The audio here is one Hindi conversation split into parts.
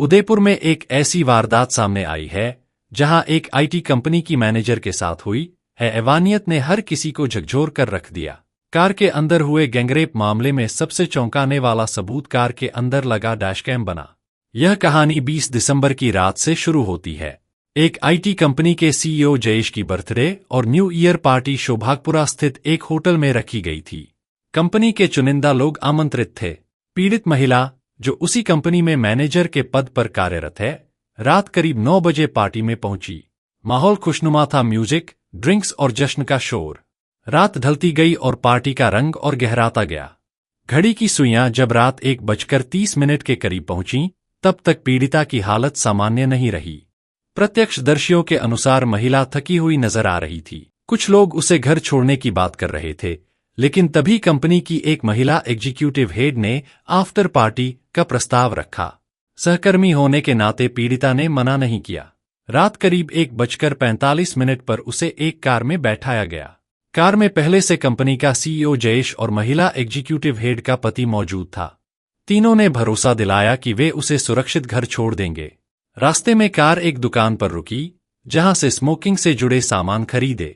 उदयपुर में एक ऐसी वारदात सामने आई है जहां एक आईटी कंपनी की मैनेजर के साथ हुई है हैवानियत ने हर किसी को झकझोर कर रख दिया। कार के अंदर हुए गैंगरेप मामले में सबसे चौंकाने वाला सबूत कार के अंदर लगा डैशकैम बना। यह कहानी 20 दिसंबर की रात से शुरू होती है। एक आईटी कंपनी के सीईओ जयेश की बर्थडे और न्यू ईयर पार्टी शोभागपुरा स्थित एक होटल में रखी गई थी। कंपनी के चुनिंदा लोग आमंत्रित थे। पीड़ित महिला, जो उसी कंपनी में मैनेजर के पद पर कार्यरत है, रात करीब 9 बजे पार्टी में पहुंची। माहौल खुशनुमा था, म्यूजिक, ड्रिंक्स और जश्न का शोर। रात ढलती गई और पार्टी का रंग और गहराता गया। घड़ी की सुइयां जब रात 1:30 के करीब पहुंची, तब तक पीड़िता की हालत सामान्य नहीं रही। प्रत्यक्षदर्शियों के अनुसार महिला थकी हुई नजर आ रही थी। कुछ लोग उसे घर छोड़ने की बात कर रहे थे, लेकिन तभी कंपनी की एक महिला एग्जीक्यूटिव हेड ने आफ्टर पार्टी का प्रस्ताव रखा। सहकर्मी होने के नाते पीड़िता ने मना नहीं किया। रात करीब 1:45 पर उसे एक कार में बैठाया गया। कार में पहले से कंपनी का सीईओ जयेश और महिला एग्जीक्यूटिव हेड का पति मौजूद था। तीनों ने भरोसा दिलाया कि वे उसे सुरक्षित घर छोड़ देंगे। रास्ते में कार एक दुकान पर रुकी, जहां से स्मोकिंग से जुड़े सामान खरीदे।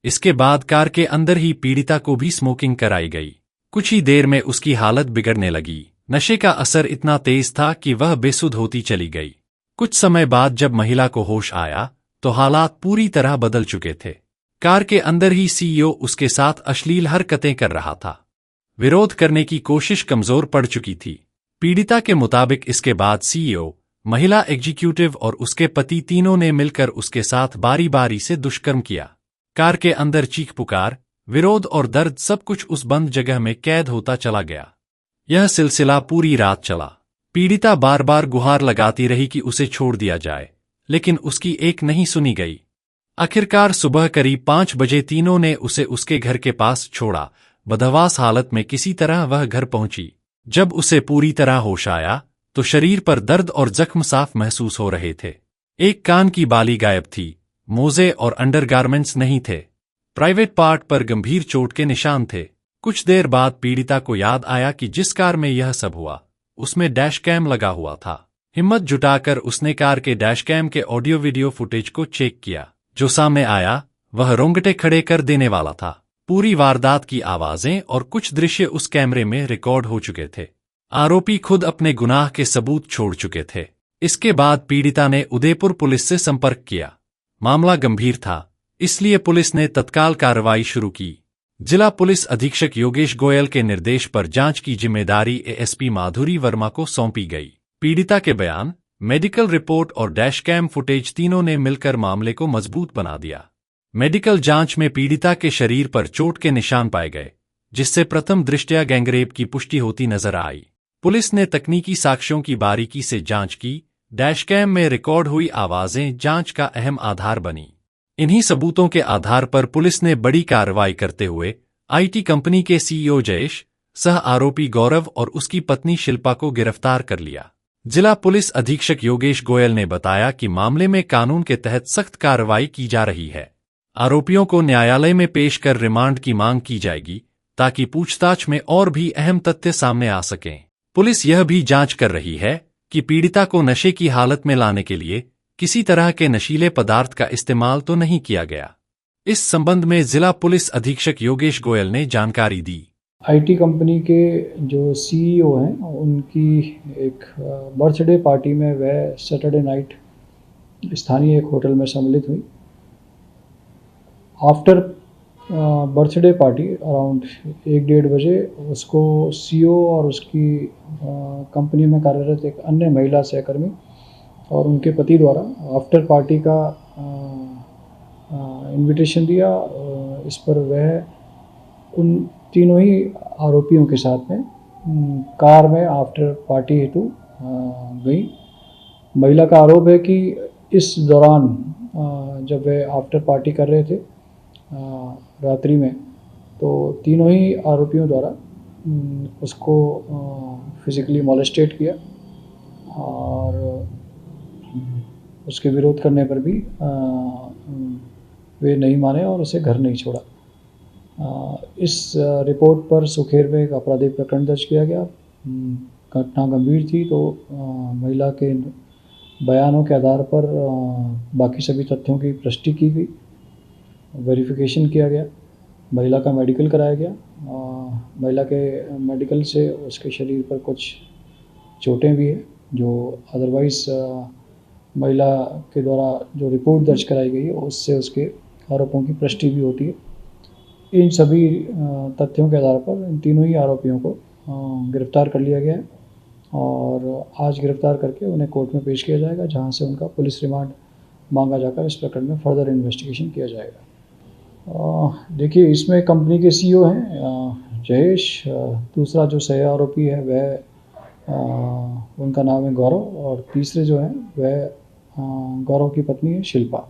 इसके बाद कार के अंदर ही पीड़िता को भी स्मोकिंग कराई गई। कुछ ही देर में उसकी हालत बिगड़ने लगी। नशे का असर इतना तेज था कि वह बेसुध होती चली गई। कुछ समय बाद जब महिला को होश आया, तो हालात पूरी तरह बदल चुके थे। कार के अंदर ही सीईओ उसके साथ अश्लील हरकतें कर रहा था। विरोध करने की कोशिश कमजोर पड़ चुकी थी। पीड़िता के मुताबिक इसके बाद सीईओ, महिला एग्जीक्यूटिव और उसके पति तीनों ने मिलकर उसके साथ बारी बारी से दुष्कर्म किया। कार के अंदर चीख पुकार, विरोध और दर्द सब कुछ उस बंद जगह में कैद होता चला गया। यह सिलसिला पूरी रात चला। पीड़िता बार बार गुहार लगाती रही कि उसे छोड़ दिया जाए, लेकिन उसकी एक नहीं सुनी गई। आखिरकार सुबह करीब 5 बजे तीनों ने उसे उसके घर के पास छोड़ा। बदहवास हालत में किसी तरह वह घर पहुंची। जब उसे पूरी तरह होश आया, तो शरीर पर दर्द और जख्म साफ महसूस हो रहे थे। एक कान की बाली गायब थी, मोजे और अंडरगारमेंट्स नहीं थे। प्राइवेट पार्ट पर गंभीर चोट के निशान थे। कुछ देर बाद पीड़िता को याद आया कि जिस कार में यह सब हुआ, उसमें डैश कैम लगा हुआ था। हिम्मत जुटाकर उसने कार के डैश कैम के ऑडियो वीडियो फुटेज को चेक किया। जो सामने आया, वह रोंगटे खड़े कर देने वाला था। पूरी वारदात की आवाजें और कुछ दृश्य उस कैमरे में रिकॉर्ड हो चुके थे। आरोपी खुद अपने गुनाह के सबूत छोड़ चुके थे। इसके बाद पीड़िता ने उदयपुर पुलिस से संपर्क किया। मामला गंभीर था, इसलिए पुलिस ने तत्काल कार्रवाई शुरू की। जिला पुलिस अधीक्षक योगेश गोयल के निर्देश पर जांच की जिम्मेदारी एएसपी माधुरी वर्मा को सौंपी गई। पीड़िता के बयान, मेडिकल रिपोर्ट और डैश कैम फुटेज तीनों ने मिलकर मामले को मजबूत बना दिया। मेडिकल जांच में पीड़िता के शरीर पर चोट के निशान पाए गए, जिससे प्रथम दृष्टया गैंगरेप की पुष्टि होती नजर आई। पुलिस ने तकनीकी साक्ष्यों की बारीकी से जांच की। डैश कैम में रिकॉर्ड हुई आवाजें जांच का अहम आधार बनी। इन्हीं सबूतों के आधार पर पुलिस ने बड़ी कार्रवाई करते हुए आईटी कंपनी के सीईओ जयेश, सह आरोपी गौरव और उसकी पत्नी शिल्पा को गिरफ्तार कर लिया। जिला पुलिस अधीक्षक योगेश गोयल ने बताया कि मामले में कानून के तहत सख्त कार्रवाई की जा रही है। आरोपियों को न्यायालय में पेश कर रिमांड की मांग की जाएगी, ताकि पूछताछ में और भी अहम तथ्य सामने आ सकें। पुलिस यह भी जांच कर रही है कि पीड़िता को नशे की हालत में लाने के लिए किसी तरह के नशीले पदार्थ का इस्तेमाल तो नहीं किया गया। इस संबंध में जिला पुलिस अधीक्षक योगेश गोयल ने जानकारी दी। आईटी कंपनी के जो सीईओ हैं, उनकी एक बर्थडे पार्टी में वह सैटरडे नाइट स्थानीय एक होटल में सम्मिलित हुई। आफ्टर बर्थडे पार्टी अराउंड 1-1:30 बजे उसको सीईओ और उसकी कंपनी में कार्यरत एक अन्य महिला सहकर्मी और उनके पति द्वारा आफ्टर पार्टी का इनविटेशन दिया। इस पर वह उन तीनों ही आरोपियों के साथ में कार में आफ्टर पार्टी हेतु गई। महिला का आरोप है कि इस दौरान जब वे आफ्टर पार्टी कर रहे थे रात्रि में, तो तीनों ही आरोपियों द्वारा उसको फिजिकली मॉलेस्टेट किया और उसके विरोध करने पर भी वे नहीं माने और उसे घर नहीं छोड़ा। इस रिपोर्ट पर सुखेर में एक आपराधिक प्रकरण दर्ज किया गया। घटना गंभीर थी, तो महिला के बयानों के आधार पर बाकी सभी तथ्यों की पुष्टि की गई, वेरिफिकेशन किया गया, महिला का मेडिकल कराया गया। महिला के मेडिकल से उसके शरीर पर कुछ चोटें भी हैं जो अदरवाइज़ महिला के द्वारा जो रिपोर्ट दर्ज कराई गई है उससे उसके आरोपों की पुष्टि भी होती है। इन सभी तथ्यों के आधार पर इन तीनों ही आरोपियों को गिरफ्तार कर लिया गया है और आज गिरफ्तार करके उन्हें कोर्ट में पेश किया जाएगा, जहां से उनका पुलिस रिमांड मांगा जाकर इस प्रकरण में फर्दर इन्वेस्टिगेशन किया जाएगा। देखिए, इसमें कंपनी के सीईओ हैं जयेश, दूसरा जो सह आरोपी है वह उनका नाम है गौरव और तीसरे जो हैं वह गौरव की पत्नी है शिल्पा।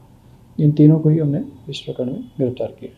इन तीनों को ही हमने इस प्रकरण में गिरफ्तार किया।